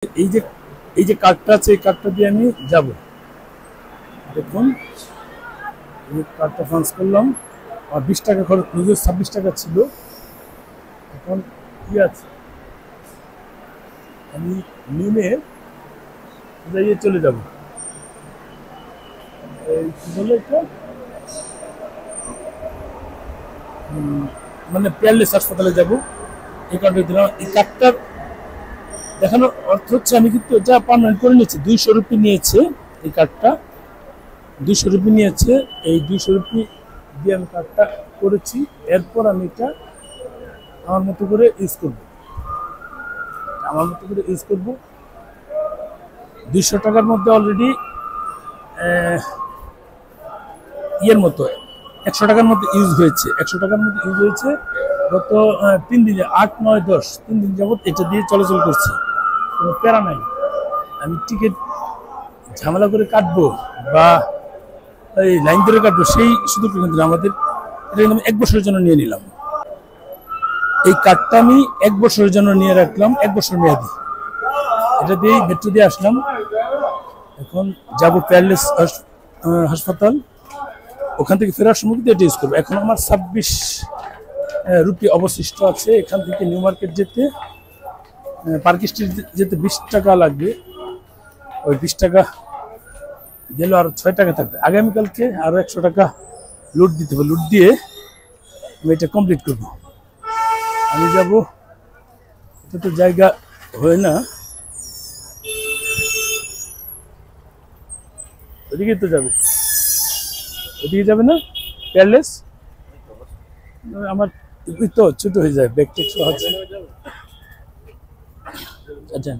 এই যে এই যে কার্ডটা আছে, এই কার্ডটা দিয়ে আমি যাব। দেখুন, এই কার্ডটা ফান্স করলাম, আর 20 টাকা খরচ, 26 টাকা ছিল। এখন কি আছে, আমি নেমে যাইয়ে চলে যাব। এই কি বলে এটা, মানে পেয়ারলেস হাসপাতালে যাব। এই কার্ডটা দিলাম। এই কার্ডটার দেখানোর অর্থ হচ্ছে আমি কিন্তু এটা পার্মানেন্ট করে নিয়েছি। 200 রুপি নিয়েছে এই কার্ডটা, 200 রুপি নিয়েছে। এই 200 রুপি দিয়ে আমি কার্ডটা করেছি। এরপর আমি এটা আমার মতো করে ইউজ করব, আমার মতো করে ইউজ করব। 200 টাকার মধ্যে অলরেডি ইয়ের মতো 100 টাকার মধ্যে ইউজ হয়েছে, 100 টাকার মধ্যে ইউজ হয়েছে। গত 3 দিনে 8, 9, 10 3 দিন যাবৎ এটা দিয়ে চলাচল করছি, কোনো প্যারা নাই। আমি টিকিট ঝামেলা করে কাটবো বা এই লাইন ধরে কাটবো সেই সুযোগ কিন্তু আমাদের। এটা কিন্তু আমি 1 বছরের জন্য নিয়ে নিলাম। এই কার্ডটা আমি 1 বছরের জন্য নিয়ে রাখলাম, 1 বছর মেয়াদি। এটা দিয়ে মেট্রো দিয়ে আসলাম। এখন যাব পেয়ারলেস হাসপাতাল, ওখান থেকে ফেরার সময় কিন্তু এটা ইউজ করবো। এখন আমার 26 রুপি অবশিষ্ট আছে। এখান থেকে নিউ মার্কেট যেতে, পার্ক স্ট্রিট যেতে 20 টাকা লাগবে। ওই 20 টাকা গেলে আর 6 টাকা থাকবে। আগামীকালকে আরো 100 টাকা লুট দিতে হবে। লুট দিয়ে আমি এটা কমপ্লিট করবো। আমি যাব, এটা তো জায়গা হয় না, ওদিকে তো যাবে, ওদিকে যাবে না পেয়ারলেস। আমার তো ছোট হয়ে যায়, ব্যাগ টেক আছে। আচ্ছা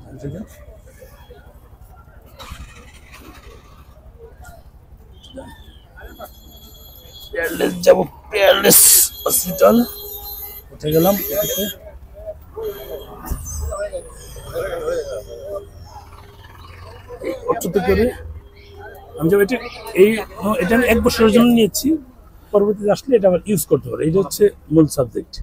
পেয়ারলেস যাব, পেয়ারলেস হসপিটাল উঠে গেলাম। অটোতে করে আমি যাবো। এটা আমি 1 বছরের জন্য নিয়েছি, পরবর্তীতে আসলে এটা আবার ইউজ করতে পারবো। এটা হচ্ছে মূল সাবজেক্ট।